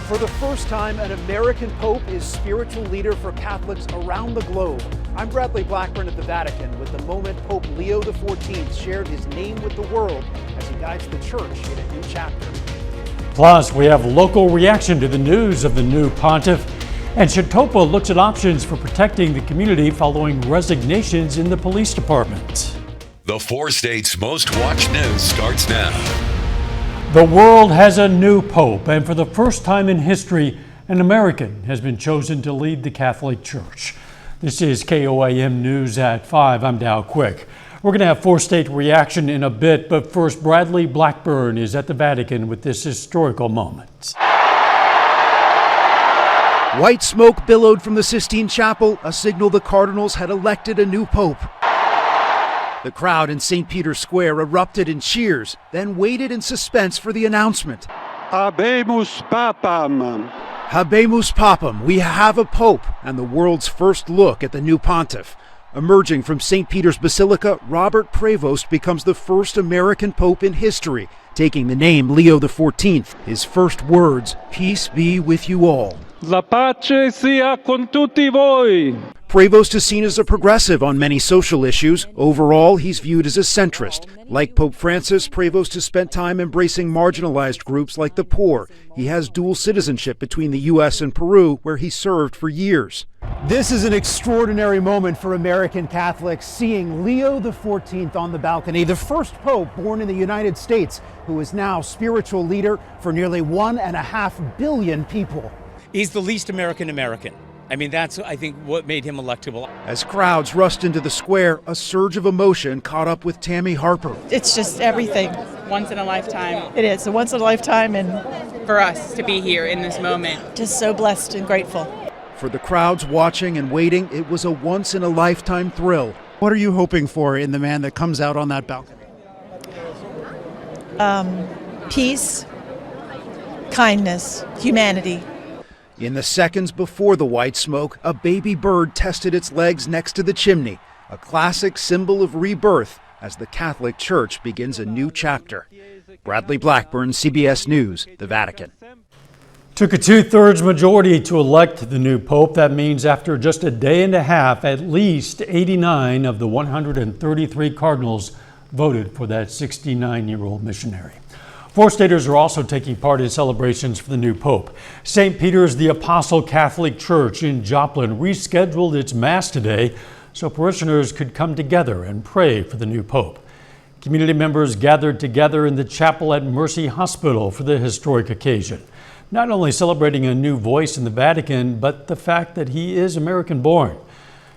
For the first time, an American Pope is spiritual leader for Catholics around the globe. I'm Bradley Blackburn at the Vatican with the moment Pope Leo XIV shared his name with the world as he guides the Church in a new chapter. Plus, we have local reaction to the news of the new pontiff, and Chitopa looks at options for protecting the community following resignations in the police department. The four states' most watched news starts now. The world has a new pope, and for the first time in history, an American has been chosen to lead the Catholic Church. This is KOAM News at 5. I'm Dow Quick. We're going to have four-state reaction in a bit, but first, Bradley Blackburn is at the Vatican with this historical moment. White smoke billowed from the Sistine Chapel, a signal the Cardinals had elected a new pope. The crowd in St. Peter's Square erupted in cheers, then waited in suspense for the announcement. Habemus Papam. Habemus Papam, we have a pope, and the world's first look at the new pontiff. Emerging from St. Peter's Basilica, Robert Prevost becomes the first American pope in history, taking the name Leo XIV. His first words, "Peace be with you all." La pace sia con tutti voi. Prevost is seen as a progressive on many social issues. Overall, he's viewed as a centrist. Like Pope Francis, Prevost has spent time embracing marginalized groups like the poor. He has dual citizenship between the U.S. and Peru, where he served for years. This is an extraordinary moment for American Catholics, seeing Leo XIV on the balcony, the first pope born in the United States, who is now spiritual leader for nearly 1.5 billion people. He's the least American. I mean, that's, I think, what made him electable. As crowds rushed into the square, a surge of emotion caught up with Tammy Harper. It's just everything. Once in a lifetime. It is a once in a lifetime, and For us to be here in this moment. just so blessed and grateful. For the crowds watching and waiting, it was a once-in-a-lifetime thrill. What are you hoping for in the man that comes out on that balcony? Peace, kindness, humanity. In the seconds before the white smoke, a baby bird tested its legs next to the chimney, a classic symbol of rebirth as the Catholic Church begins a new chapter. Bradley Blackburn, CBS News, the Vatican. Took a 2/3 majority to elect the new pope. That means after just a day and a half, at least 89 of the 133 cardinals voted for that 69-year-old missionary. Four-staters are also taking part in celebrations for the new pope. St. Peter's the Apostle Catholic Church in Joplin rescheduled its Mass today so parishioners could come together and pray for the new pope. Community members gathered together in the chapel at Mercy Hospital for the historic occasion, not only celebrating a new voice in the Vatican, but the fact that he is American-born.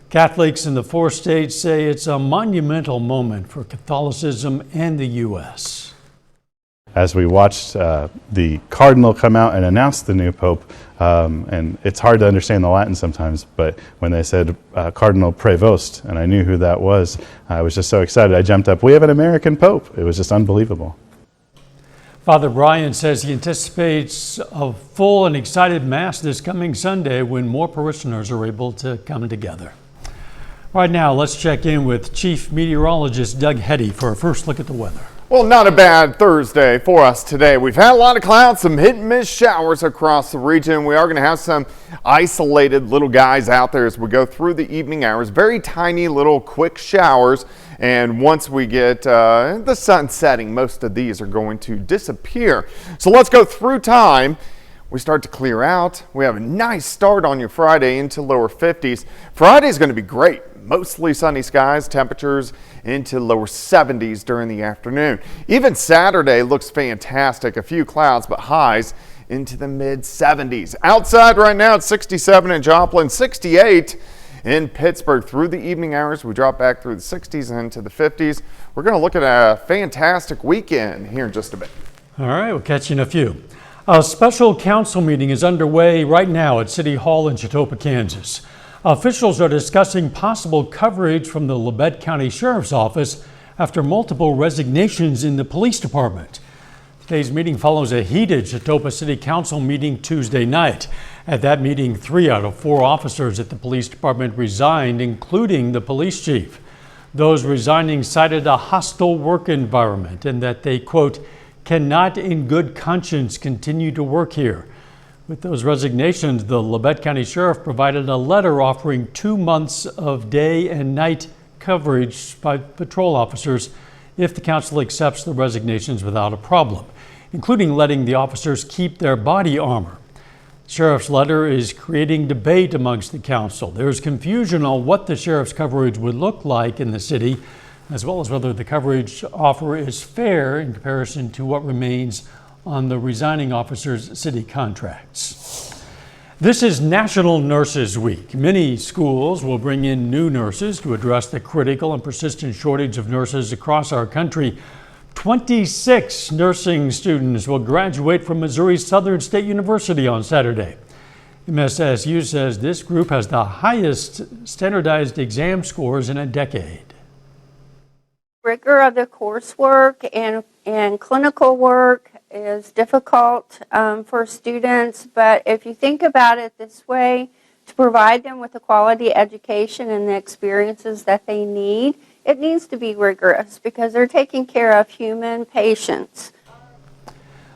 Catholics in the four states say it's a monumental moment for Catholicism and the U.S. As we watched the cardinal come out and announce the new pope, and it's hard to understand the Latin sometimes, but when they said Cardinal Prevost, and I knew who that was, I was just so excited. I jumped up. We have an American pope. It was just unbelievable. Father Brian says he anticipates a full and excited Mass this coming Sunday when more parishioners are able to come together. Right now, let's check in with Chief Meteorologist Doug Hetty for a first look at the weather. Well, not a bad Thursday for us today. We've had a lot of clouds, some hit and miss showers across the region. We are going to have some isolated little guys out there as we go through the evening hours. Very tiny little quick showers. And once we get the sun setting, most of these are going to disappear. So let's go through time. We start to clear out. We have a nice start on your Friday into lower 50s. Friday is going to be great. Mostly sunny skies, temperatures into lower 70s during the afternoon. Even Saturday looks fantastic. A few clouds, but highs into the mid 70s. Outside right now it's 67 in Joplin, 68 in Pittsburgh. Through the evening hours, we drop back through the 60s and into the 50s. We're going to look at a fantastic weekend here in just a bit. All right, we'll catch you in a few. A special council meeting is underway right now at City Hall in Chitopa, Kansas. Officials are discussing possible coverage from the Labette County Sheriff's Office after multiple resignations in the police department. Today's meeting follows a heated Chitopa City Council meeting Tuesday night. At that meeting, 3 out of 4 officers at the police department resigned, including the police chief. Those resigning cited a hostile work environment and that they, quote, cannot in good conscience continue to work here. With those resignations, the Labette County Sheriff provided a letter offering 2 months of day and night coverage by patrol officers if the council accepts the resignations without a problem, including letting the officers keep their body armor. The sheriff's letter is creating debate amongst the council. There's confusion on what the sheriff's coverage would look like in the city, as well as whether the coverage offer is fair in comparison to what remains on the resigning officers' city contracts. This is National Nurses Week. Many schools will bring in new nurses to address the critical and persistent shortage of nurses across our country. 26 nursing students will graduate from Missouri Southern State University on Saturday. MSSU says this group has the highest standardized exam scores in a decade. Rigor of the coursework and clinical work is difficult for students, but if you think about it this way, to provide them with the quality education and the experiences that they need, it needs to be rigorous because they're taking care of human patients.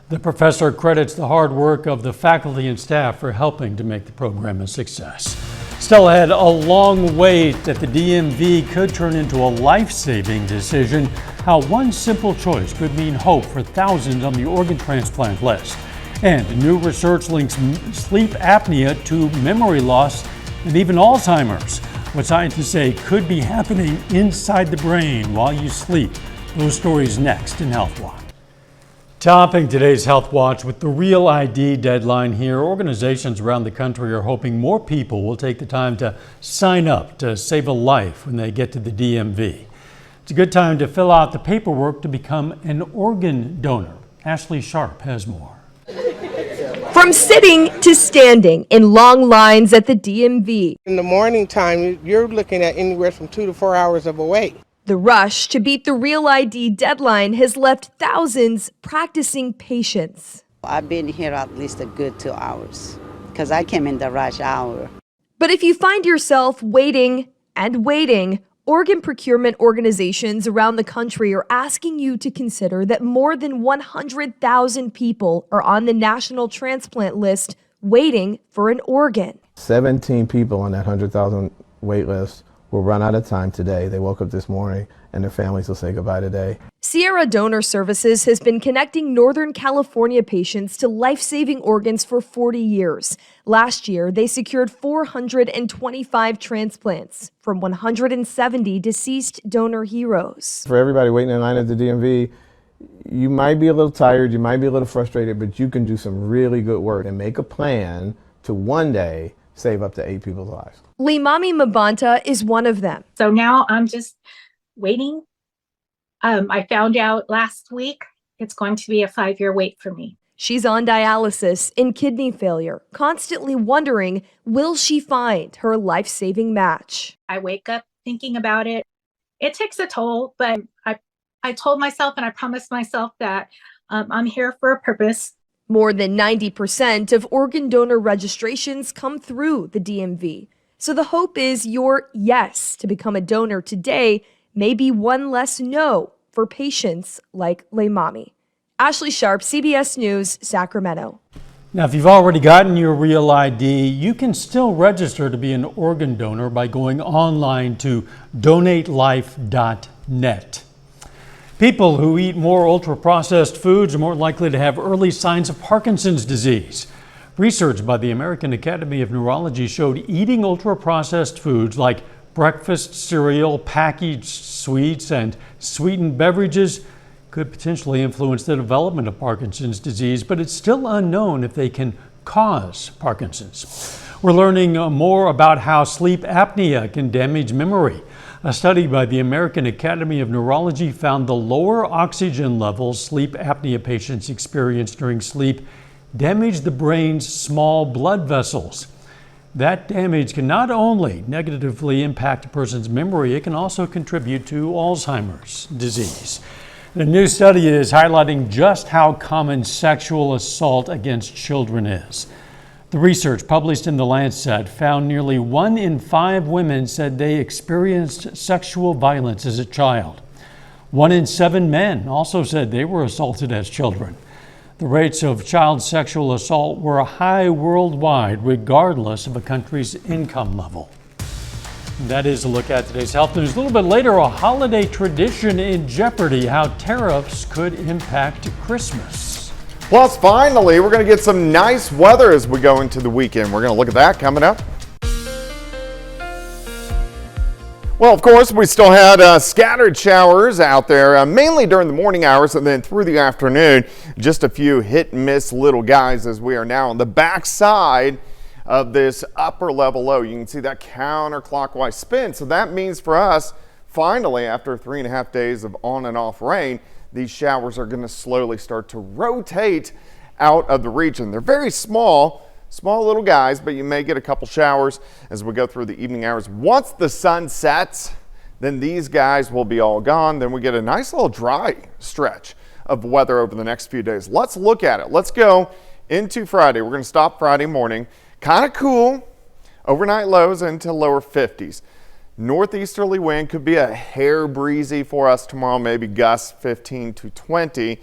The professor credits the hard work of the faculty and staff for helping to make the program a success. Still ahead, a long wait at the DMV could turn into a life-saving decision. How one simple choice could mean hope for thousands on the organ transplant list. And new research links sleep apnea to memory loss and even Alzheimer's. What scientists say could be happening inside the brain while you sleep. Those stories next in Health Watch. Topping today's Health Watch with the Real ID deadline here, organizations around the country are hoping more people will take the time to sign up to save a life when they get to the DMV. It's a good time to fill out the paperwork to become an organ donor. Ashley Sharp has more. From sitting to standing in long lines at the DMV. In the morning time, you're looking at anywhere from 2 to 4 hours of a wait. The rush to beat the Real ID deadline has left thousands practicing patience. I've been here at least a good 2 hours because I came in the rush hour. But if you find yourself waiting and waiting, organ procurement organizations around the country are asking you to consider that more than 100,000 people are on the national transplant list waiting for an organ. 17 people on that 100,000 wait list will run out of time today. They woke up this morning and their families will say goodbye today. Sierra Donor Services has been connecting Northern California patients to life-saving organs for 40 years. Last year, they secured 425 transplants from 170 deceased donor heroes. For everybody waiting in line at the DMV, you might be a little tired, you might be a little frustrated, but you can do some really good work and make a plan to one day save up to 8 people's lives. Leimami Mabanta is one of them. So now I'm just waiting. I found out last week it's going to be a 5-year wait for me. She's on dialysis in kidney failure, constantly wondering, will she find her life-saving match? I wake up thinking about it. It takes a toll, but I told myself and I promised myself that I'm here for a purpose. More than 90% of organ donor registrations come through the DMV. So the hope is your yes to become a donor today may be one less no for patients like Leimami. Ashley Sharp, CBS News, Sacramento. Now, if you've already gotten your Real ID, you can still register to be an organ donor by going online to donatelife.net. People who eat more ultra-processed foods are more likely to have early signs of Parkinson's disease. Research by the American Academy of Neurology showed eating ultra-processed foods like breakfast cereal, packaged sweets, and sweetened beverages could potentially influence the development of Parkinson's disease, but it's still unknown if they can cause Parkinson's. We're learning more about how sleep apnea can damage memory. A study by the American Academy of Neurology found the lower oxygen levels sleep apnea patients experience during sleep damage the brain's small blood vessels. That damage can not only negatively impact a person's memory, it can also contribute to Alzheimer's disease. The new study is highlighting just how common sexual assault against children is. The research published in The Lancet found nearly 1 in 5 women said they experienced sexual violence as a child. 1 in 7 men also said they were assaulted as children. The rates of child sexual assault were high worldwide, regardless of a country's income level. That is a look at today's health news. A little bit later, a holiday tradition in jeopardy, how tariffs could impact Christmas. Plus, finally, we're going to get some nice weather as we go into the weekend. We're going to look at that coming up. Well, of course, we still had scattered showers out there, mainly during the morning hours and then through the afternoon. Just a few hit and miss little guys as we are now on the backside of this upper level low. You can see that counterclockwise spin. So that means for us, finally, after 3.5 days of on and off rain, these showers are going to slowly start to rotate out of the region. They're very small little guys, but you may get a couple showers as we go through the evening hours. Once the sun sets, then these guys will be all gone. Then we get a nice little dry stretch of weather over the next few days. Let's look at it. Let's go into Friday. We're going to stop Friday morning. Kind of cool. Overnight lows into lower 50s. Northeasterly wind could be a hair breezy for us tomorrow, maybe gusts 15 to 20.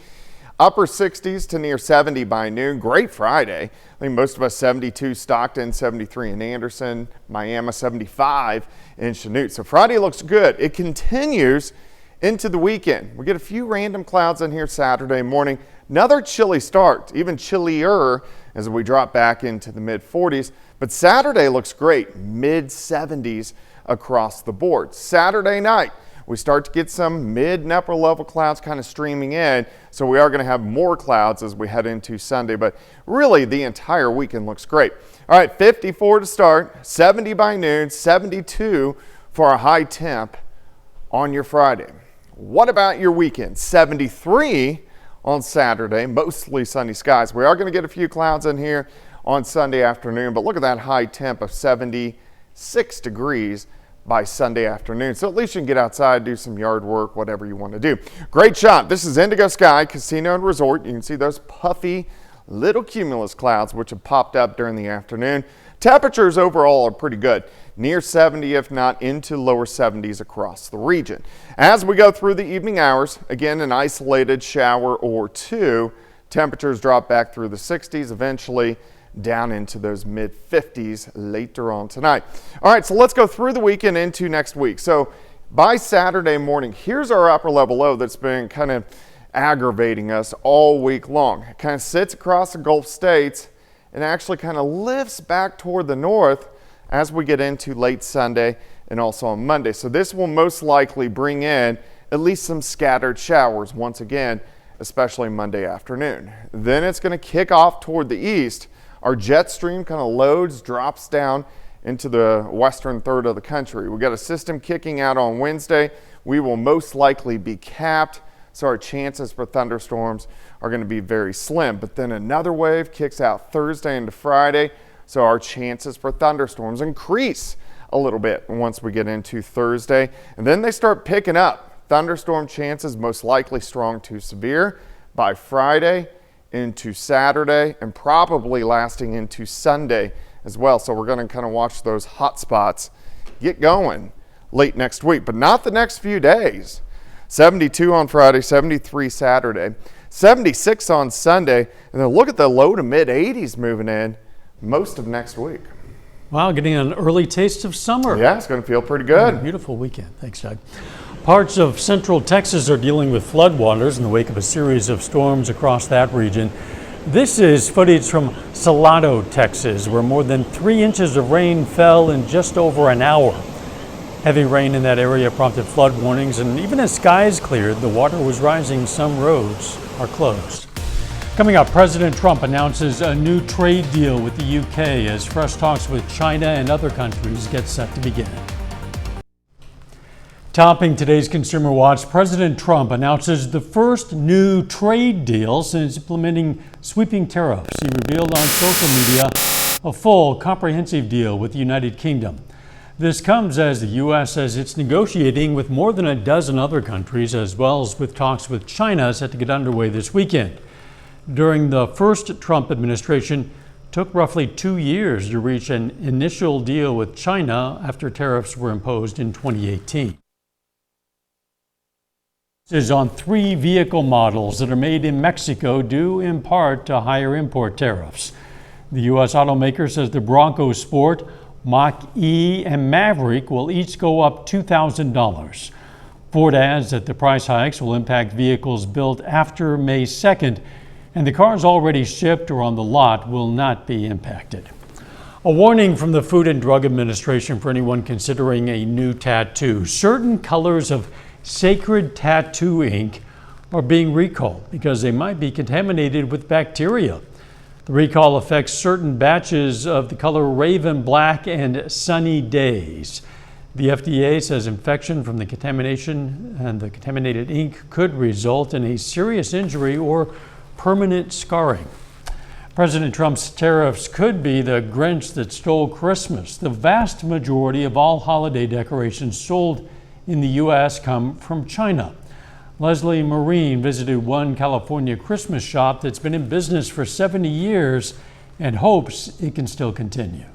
Upper 60s to near 70 by noon. Great Friday. I think most of us 72 Stockton, 73 in Anderson, Miami 75 in Chanute. So Friday looks good. It continues into the weekend. We get a few random clouds in here Saturday morning. Another chilly start, even chillier as we drop back into the mid 40s. But Saturday looks great, mid 70s across the board. Saturday night, we start to get some mid and upper level clouds kind of streaming in. So we are going to have more clouds as we head into Sunday, but really the entire weekend looks great. All right, 54 to start, 70 by noon, 72 for a high temp on your Friday. What about your weekend? 73 on Saturday, mostly sunny skies. We are going to get a few clouds in here on Sunday afternoon, but look at that high temp of 76 degrees by Sunday afternoon. So at least you can get outside, do some yard work, whatever you want to do. Great shot. This is Indigo Sky Casino and Resort. You can see those puffy little cumulus clouds which have popped up during the afternoon. Temperatures overall are pretty good. Near 70, if not into lower 70s across the region. As we go through the evening hours, again, an isolated shower or two. Temperatures drop back through the 60s, eventually down into those mid 50s later on tonight. All right, so let's go through the weekend into next week. So by Saturday morning, here's our upper level low that's been kind of aggravating us all week long. It kind of sits across the Gulf states and actually kind of lifts back toward the north as we get into late Sunday and also on Monday. So this will most likely bring in at least some scattered showers once again, especially Monday afternoon. Then it's going to kick off toward the east. Our jet stream kind of loads, drops down into the western third of the country. We've got a system kicking out on Wednesday. We will most likely be capped, so our chances for thunderstorms are going to be very slim. But then another wave kicks out Thursday into Friday, so our chances for thunderstorms increase a little bit once we get into Thursday. And then they start picking up. Thunderstorm chances most likely strong to severe by Friday into Saturday and probably lasting into Sunday as well. So we're going to kind of watch those hot spots get going late next week, but not the next few days. 72 on Friday, 73 Saturday, 76 on Sunday, and then look at the low to mid 80s moving in most of next week. Wow, getting an early taste of summer. Yeah, it's going to feel pretty good. Beautiful weekend. Thanks, Doug. Parts of central Texas are dealing with floodwaters in the wake of a series of storms across that region. This is footage from Salado, Texas, where more than 3 inches of rain fell in just over an hour. Heavy rain in that area prompted flood warnings, and even as skies cleared, the water was rising. Some roads are closed. Coming up, President Trump announces a new trade deal with the UK as fresh talks with China and other countries get set to begin. Topping today's Consumer Watch, President Trump announces the first new trade deal since implementing sweeping tariffs. He revealed on social media a full, comprehensive deal with the United Kingdom. This comes as the U.S. says it's negotiating with more than a dozen other countries, as well as with talks with China set to get underway this weekend. During the first Trump administration, it took roughly 2 years to reach an initial deal with China after tariffs were imposed in 2018. Is on 3 vehicle models that are made in Mexico due in part to higher import tariffs. The U.S. automaker says the Bronco Sport, Mach-E, and Maverick will each go up $2,000. Ford adds that the price hikes will impact vehicles built after May 2nd, and the cars already shipped or on the lot will not be impacted. A warning from the Food and Drug Administration for anyone considering a new tattoo. Certain colors of sacred tattoo ink are being recalled because they might be contaminated with bacteria. The recall affects certain batches of the color Raven Black and Sunny Days. The FDA says infection from the contamination and the contaminated ink could result in a serious injury or permanent scarring. President Trump's tariffs could be the Grinch that stole Christmas. The vast majority of all holiday decorations sold in the U.S. come from China. Leslie Marine visited one California Christmas shop that's been in business for 70 years and hopes it can still continue.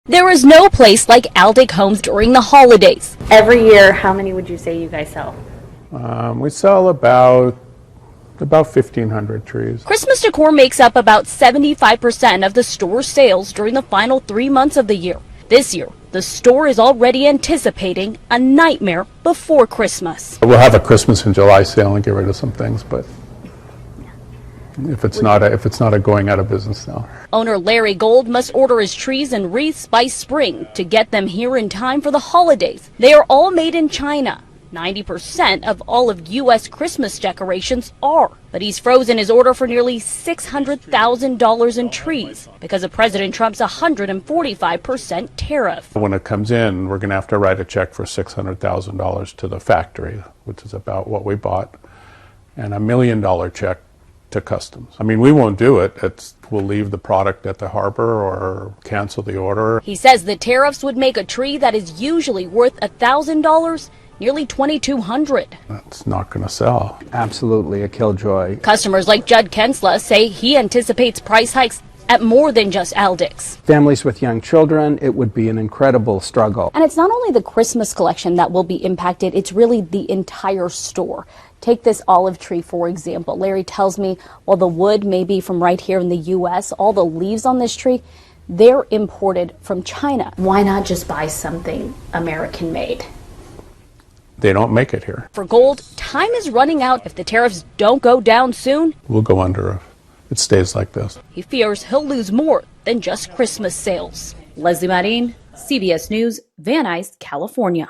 There is no place like Aldic Homes during the holidays. Every year, how many would you say you guys sell? We sell about 1,500 trees. Christmas decor makes up about 75% of the store's sales during the final 3 months of the year. This year, the store is already anticipating a nightmare before Christmas. We'll have a Christmas in July sale and get rid of some things, but if it's not a going out of business now. Owner Larry Gold must order his trees and wreaths by spring to get them here in time for the holidays. They are all made in China. 90% of all of U.S. Christmas decorations are. But he's frozen his order for nearly $600,000 in trees because of President Trump's 145% tariff. When it comes in, we're going to have to write a check for $600,000 to the factory, which is about what we bought, and $1 million check to customs. I mean, we won't do it. We'll leave the product at the harbor or cancel the order. He says the tariffs would make a tree that is usually worth $1,000 nearly $2,200. That's not going to sell. Absolutely a killjoy. Customers like Judd Kensla say he anticipates price hikes at more than just Aldic's. Families with young children, it would be an incredible struggle. And it's not only the Christmas collection that will be impacted, it's really the entire store. Take this olive tree, for example. Larry tells me while the wood may be from right here in the U.S., all the leaves on this tree, they're imported from China. Why not just buy something American made? They don't make it here. For Gold, time is running out. If the tariffs don't go down soon, We'll go under if it stays like this. he fears he'll lose more than just Christmas sales. Leslie Marin, CBS News, Van Nuys, California.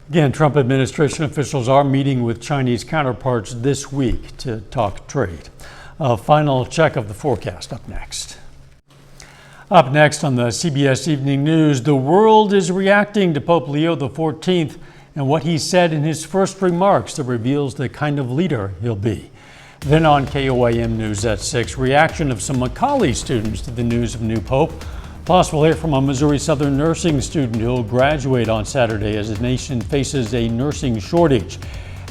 Again, Trump administration officials are meeting with Chinese counterparts this week to talk trade. A final check of the forecast up next. Up next on the CBS Evening News, the world is reacting to Pope Leo XIV and what he said in his first remarks that reveals the kind of leader he'll be. Then on KOAM News at 6, reaction of some Macaulay students to the news of new Pope. Plus, we'll hear from a Missouri Southern nursing student who'll graduate on Saturday as the nation faces a nursing shortage.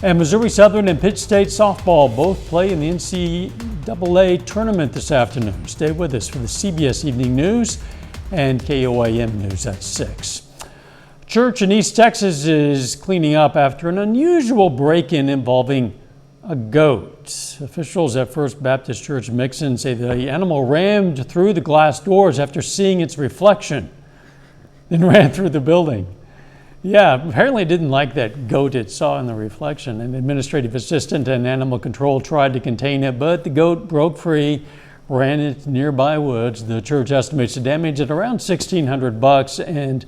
And Missouri Southern and Pitt State softball both play in the NCAA tournament this afternoon. Stay with us for the CBS Evening News and KOAM News at 6. Church in East Texas is cleaning up after an unusual break-in involving a goat. Officials at First Baptist Church Mixon say the animal rammed through the glass doors after seeing its reflection, then ran through the building. Yeah, apparently it didn't like that goat it saw in the reflection. An administrative assistant and animal control tried to contain it, but the goat broke free, ran into nearby woods. The church estimates the damage at around $1,600, and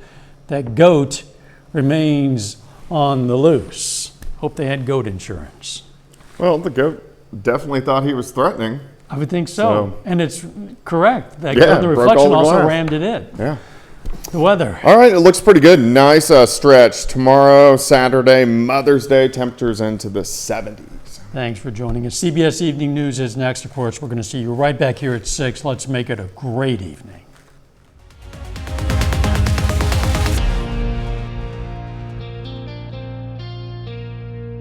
that goat remains on the loose. Hope they had goat insurance. Well, the goat definitely thought he was threatening. I would think so. And it's correct. That goat in the reflection also rammed it in. Yeah. The weather. All right, it looks pretty good. Nice stretch. Tomorrow, Saturday, Mother's Day, temperatures into the 70s. Thanks for joining us. CBS Evening News is next. Of course, we're going to see you right back here at 6. Let's make it a great evening.